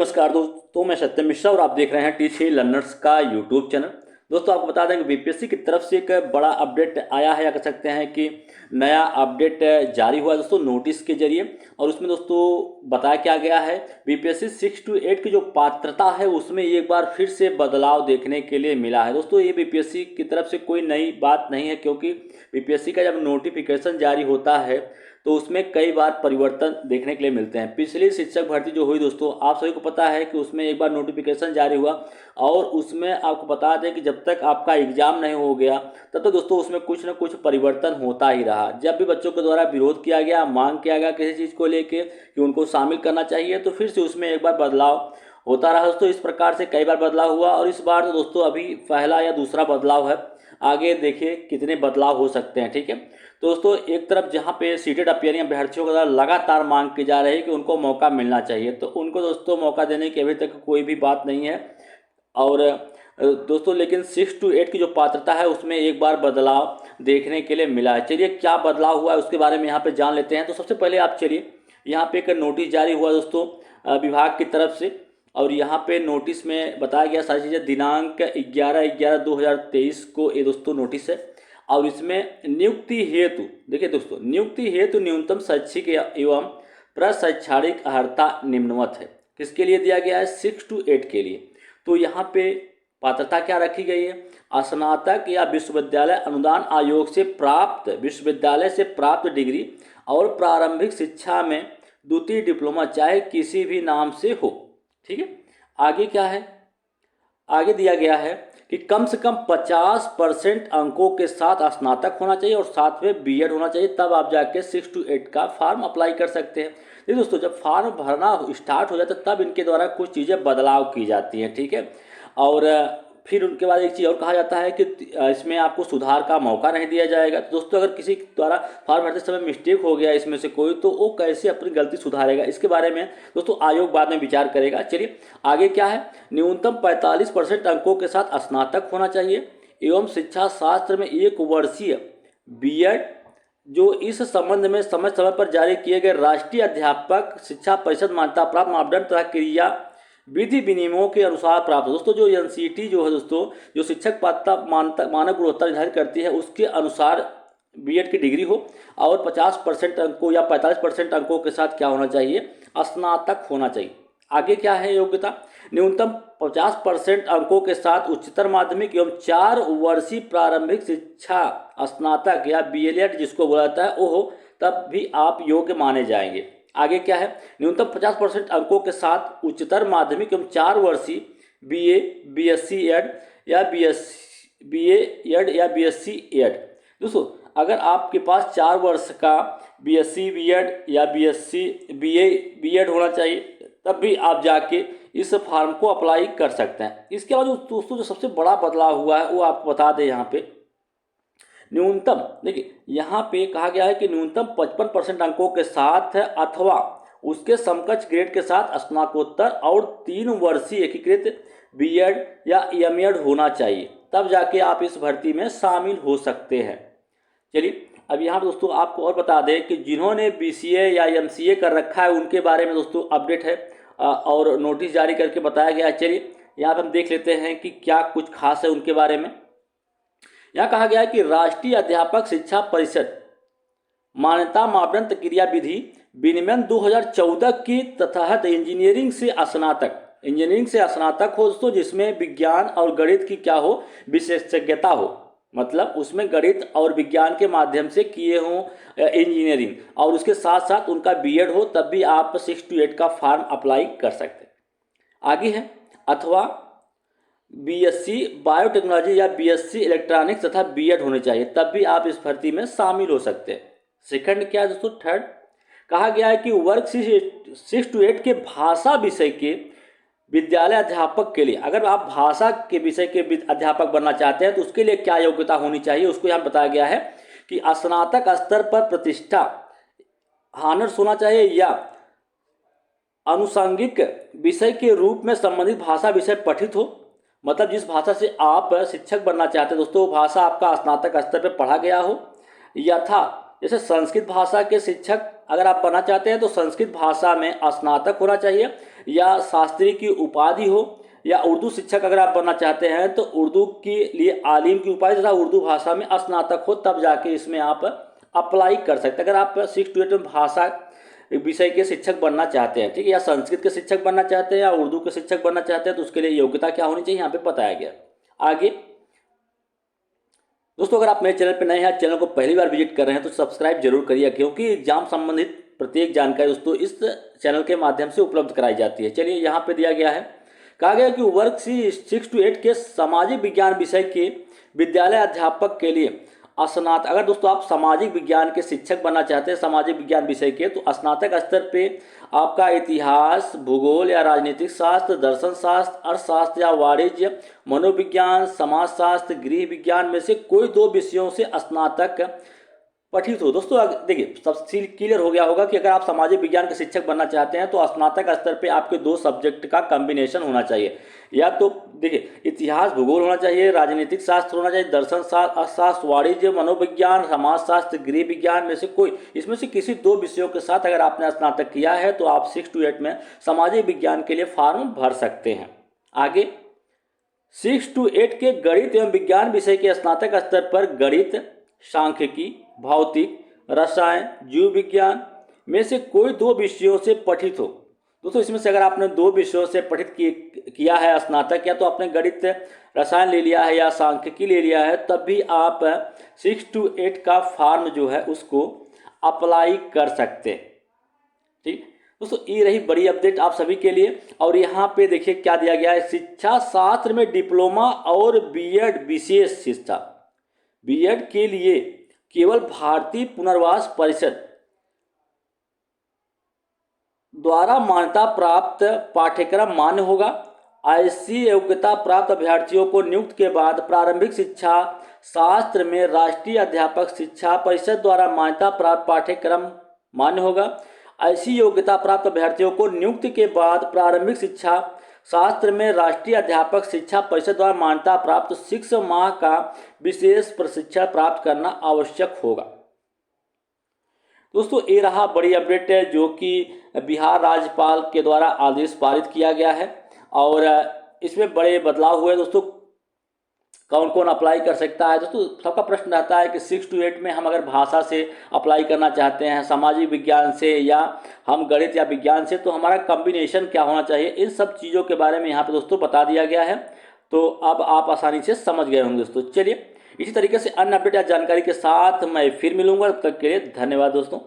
नमस्कार दोस्तों, मैं सत्यम मिश्रा और आप देख रहे हैं टी3 लर्नर्स का यूट्यूब चैनल। दोस्तों, आपको बता दें कि बीपीएससी की तरफ से एक बड़ा अपडेट आया है, या कह सकते हैं कि नया अपडेट जारी हुआ है दोस्तों नोटिस के जरिए। और उसमें दोस्तों बताया क्या गया है, बीपीएससी 6 to 8 की जो पात्रता है उसमें एक बार फिर से बदलाव देखने के लिए मिला है। दोस्तों, ये बीपीएससी की तरफ से कोई नई बात नहीं है, क्योंकि बीपीएससी का जब नोटिफिकेशन जारी होता है तो उसमें कई बार परिवर्तन देखने के लिए मिलते हैं। पिछली शिक्षक भर्ती जो हुई दोस्तों, आप सभी को पता है कि उसमें एक बार नोटिफिकेशन जारी हुआ और उसमें आपको बता दें कि जब तक आपका एग्जाम नहीं हो गया तब तक दोस्तों उसमें कुछ ना कुछ परिवर्तन होता ही रहा। जब भी बच्चों के द्वारा विरोध किया गया, मांग किया गया किसी चीज़ को लेके कि उनको शामिल करना चाहिए, तो फिर से उसमें एक बार बदलाव होता रहा दोस्तों। इस प्रकार से कई बार बदलाव हुआ और इस बार तो दोस्तों अभी पहला या दूसरा बदलाव है। आगे देखिए कितने बदलाव हो सकते हैं। ठीक है, तो दोस्तों एक तरफ जहाँ पे सीटेड अपियरिंग अभ्यर्थियों के द्वारा लगातार मांग की जा रही है कि उनको मौका मिलना चाहिए, तो उनको दोस्तों मौका देने की अभी तक कोई भी बात नहीं है। और दोस्तों लेकिन 6 to 8 की जो पात्रता है उसमें एक बार बदलाव देखने के लिए मिला है। चलिए क्या बदलाव हुआ है उसके बारे में यहाँ पे जान लेते हैं। तो सबसे पहले आप चलिए, यहाँ पे एक नोटिस जारी हुआ दोस्तों विभाग की तरफ से, और यहाँ पे नोटिस में बताया गया सारी चीज़ें। दिनांक 11/11/2023 को ये दोस्तों नोटिस है, और इसमें नियुक्ति हेतु देखिए दोस्तों, नियुक्ति हेतु न्यूनतम शैक्षिक एवं प्रशैक्षणिक अर्हता निम्नवत है। किसके लिए दिया गया है? 6 to 8 के लिए। तो यहाँ पे पात्रता क्या रखी गई है? स्नातक या विश्वविद्यालय अनुदान आयोग से प्राप्त, विश्वविद्यालय से प्राप्त डिग्री और प्रारंभिक शिक्षा में द्वितीय डिप्लोमा चाहे किसी भी नाम से हो। ठीक है, आगे क्या है? आगे दिया गया है कि कम से कम 50% अंकों के साथ स्नातक होना चाहिए और साथ में बीएड होना चाहिए, तब आप जाके 6 to 8 का फॉर्म अप्लाई कर सकते हैं। देखिए दोस्तों, जब फॉर्म भरना स्टार्ट हो जाता है तब इनके द्वारा कुछ चीज़ें बदलाव की जाती हैं। ठीक है, और फिर उनके बाद एक चीज़ और कहा जाता है कि इसमें आपको सुधार का मौका नहीं दिया जाएगा। तो दोस्तों अगर किसी द्वारा फॉर्म भरते समय मिस्टेक हो गया इसमें से कोई, तो वो कैसे अपनी गलती सुधारेगा, इसके बारे में दोस्तों आयोग बाद में विचार करेगा। चलिए आगे क्या है? न्यूनतम 45% अंकों के साथ स्नातक होना चाहिए एवं शिक्षा शास्त्र में 1 वर्षीय बीएड, जो इस संबंध में समय समय पर जारी किए गए राष्ट्रीय अध्यापक शिक्षा परिषद मान्यता प्राप्त मापदंड तथा क्रिया विधि विनियमों के अनुसार प्राप्त। दोस्तों जो एनसीटी जो है दोस्तों, जो शिक्षक पात्रता मानक गुणवत्ता निर्धारित करती है, उसके अनुसार बीएड की डिग्री हो और 50% अंकों या 45% अंकों के साथ क्या होना चाहिए? स्नातक होना चाहिए। आगे क्या है योग्यता? न्यूनतम 50% अंकों के साथ उच्चतर माध्यमिक एवं 4 वर्षीय प्रारंभिक शिक्षा स्नातक या बीएलएड जिसको बोला जाता है वो हो, तब भी आप योग्य माने जाएंगे। आगे क्या है? न्यूनतम 50% अंकों के साथ उच्चतर माध्यमिक एवं 4 वर्षीय बीए, बीएससी एड या बीए एड या बीएससी एड। दोस्तों अगर आपके पास 4 वर्ष का बीएससी बीएड या बीएससी बीए बीएड होना चाहिए, तब भी आप जाके इस फॉर्म को अप्लाई कर सकते हैं। इसके बाद दोस्तों जो सबसे बड़ा बदलाव हुआ है वो आपको बता दें। यहाँ पे न्यूनतम देखिए, यहाँ पे कहा गया है कि न्यूनतम 55% अंकों के साथ अथवा उसके समकक्ष ग्रेड के साथ स्नातकोत्तर और 3 वर्षीय एकीकृत बीएड या एमएड होना चाहिए, तब जाके आप इस भर्ती में शामिल हो सकते हैं। चलिए अब यहाँ पर दोस्तों आपको और बता दें कि जिन्होंने बीसीए या एमसीए कर रखा है उनके बारे में दोस्तों अपडेट है और नोटिस जारी करके बताया गया है। चलिए यहाँ पर हम देख लेते हैं कि क्या कुछ खास है उनके बारे में। यहाँ कहा गया है कि राष्ट्रीय अध्यापक शिक्षा परिषद मान्यता मापदंड क्रिया विधि विनियमन 2014 के तहत इंजीनियरिंग से स्नातक हो दोस्तों, जिसमें विज्ञान और गणित की क्या हो? विशेषज्ञता हो। मतलब उसमें गणित और विज्ञान के माध्यम से किए हों इंजीनियरिंग, और उसके साथ साथ उनका बीएड हो, तब भी आप 6 to 8 का फॉर्म अप्लाई कर सकते हैं। आगे है अथवा बीएससी बायोटेक्नोलॉजी या बीएससी इलेक्ट्रॉनिक्स तथा बीएड होने चाहिए, तब भी आप इस भर्ती में शामिल हो सकते हैं। सेकंड क्या है दोस्तों? थर्ड कहा गया है कि वर्ग 6 to 8 के भाषा विषय के विद्यालय अध्यापक के लिए, अगर आप भाषा के विषय के अध्यापक बनना चाहते हैं तो उसके लिए क्या योग्यता होनी चाहिए, उसको यहाँ बताया गया है कि स्नातक स्तर पर प्रतिष्ठा ऑनर्स होना चाहिए या आनुषंगिक विषय के रूप में संबंधित भाषा विषय पठित हो। मतलब जिस भाषा से आप शिक्षक बनना चाहते हैं दोस्तों, वो भाषा आपका स्नातक स्तर पर पढ़ा गया हो, यथा जैसे संस्कृत भाषा के शिक्षक अगर आप बनना चाहते हैं तो संस्कृत भाषा में स्नातक होना चाहिए, या शास्त्री की उपाधि हो, या उर्दू शिक्षक अगर आप बनना चाहते हैं तो उर्दू के लिए आलिम की उपाधि तथा उर्दू भाषा में स्नातक हो, तब जाके इसमें आप अप्लाई कर सकते हैं। अगर आप 6 to 8 में भाषा विषय के शिक्षक बनना चाहते हैं, ठीक है, या संस्कृत के शिक्षक बनना चाहते हैं या उर्दू के शिक्षक बनना चाहते हैं, तो उसके लिए योग्यता क्या होनी चाहिए यहाँ पे बताया गया। आगे दोस्तों, अगर आप मेरे चैनल पर नए हैं, चैनल को पहली बार विजिट कर रहे हैं तो सब्सक्राइब जरूर करिए, क्योंकि एग्जाम संबंधित प्रत्येक जानकारी दोस्तों इस चैनल के माध्यम से उपलब्ध कराई जाती है। चलिए यहाँ पे दिया गया है, कहा गया कि वर्ग 6 to 8 के सामाजिक विज्ञान विषय के विद्यालय अध्यापक के लिए स्नातक, अगर दोस्तों आप सामाजिक विज्ञान के शिक्षक बनना चाहते हैं सामाजिक विज्ञान विषय के, तो स्नातक स्तर पे आपका इतिहास, भूगोल या राजनीतिक शास्त्र, दर्शन शास्त्र, अर्थशास्त्र या वाणिज्य, मनोविज्ञान, समाजशास्त्र, गृह विज्ञान में से कोई 2 विषयों से स्नातक पठित हो। दोस्तों देखिए, सब क्लियर हो गया होगा कि अगर आप सामाजिक विज्ञान के शिक्षक बनना चाहते हैं तो स्नातक स्तर पे आपके 2 सब्जेक्ट का कॉम्बिनेशन होना चाहिए। या तो देखिए इतिहास भूगोल होना चाहिए, राजनीतिक शास्त्र होना चाहिए, दर्शन शास्त्र, अर्थशास्त्र, वाणिज्य, मनोविज्ञान, समाजशास्त्र, गृह विज्ञान में से कोई, इसमें से किसी 2 विषयों के साथ अगर आपने स्नातक किया है तो आप 6 to 8 में सामाजिक विज्ञान के लिए फॉर्म भर सकते हैं। आगे 6 to 8 के गणित एवं विज्ञान विषय के स्नातक स्तर पर गणित, सांख्यिकी, भौतिक, रसायन, जीव विज्ञान में से कोई 2 विषयों से पठित हो। दोस्तों इसमें से अगर आपने 2 विषयों से पठित किया है स्नातक, या तो आपने गणित रसायन ले लिया है या सांख्यिकी ले लिया है, तब भी आप 6 to 8 का फॉर्म जो है उसको अप्लाई कर सकते हैं। ठीक दोस्तों, ये रही बड़ी अपडेट आप सभी के लिए। और यहाँ पे देखिए क्या दिया गया है, शिक्षा शास्त्र में डिप्लोमा और बीएड विशेष शिक्षा, बीएड के लिए केवल भारतीय पुनर्वास परिषद द्वारा मान्यता प्राप्त पाठ्यक्रम मान्य होगा। ऐसी योग्यता प्राप्त अभ्यर्थियों को नियुक्ति के बाद प्रारंभिक शिक्षा शास्त्र में राष्ट्रीय अध्यापक शिक्षा परिषद द्वारा मान्यता प्राप्त पाठ्यक्रम मान्य होगा। ऐसी योग्यता प्राप्त अभ्यर्थियों को नियुक्ति के बाद प्रारंभिक शिक्षा शास्त्र में राष्ट्रीय अध्यापक शिक्षा परिषद द्वारा मान्यता प्राप्त 6 माह का विशेष प्रशिक्षण प्राप्त करना आवश्यक होगा। दोस्तों ये रहा बड़ी अपडेट है जो कि बिहार राज्यपाल के द्वारा आदेश पारित किया गया है, और इसमें बड़े बदलाव हुए। दोस्तों कौन कौन अप्लाई कर सकता है? दोस्तों सबका प्रश्न रहता है कि 6 to 8 में हम अगर भाषा से अप्लाई करना चाहते हैं, सामाजिक विज्ञान से, या हम गणित या विज्ञान से, तो हमारा कॉम्बिनेशन क्या होना चाहिए, इन सब चीज़ों के बारे में यहाँ पे दोस्तों बता दिया गया है। तो अब आप आसानी से समझ गए होंगे दोस्तों। चलिए इसी तरीके से अन्य अपडेट या जानकारी के साथ मैं फिर मिलूंगा, तब तक के लिए धन्यवाद दोस्तों।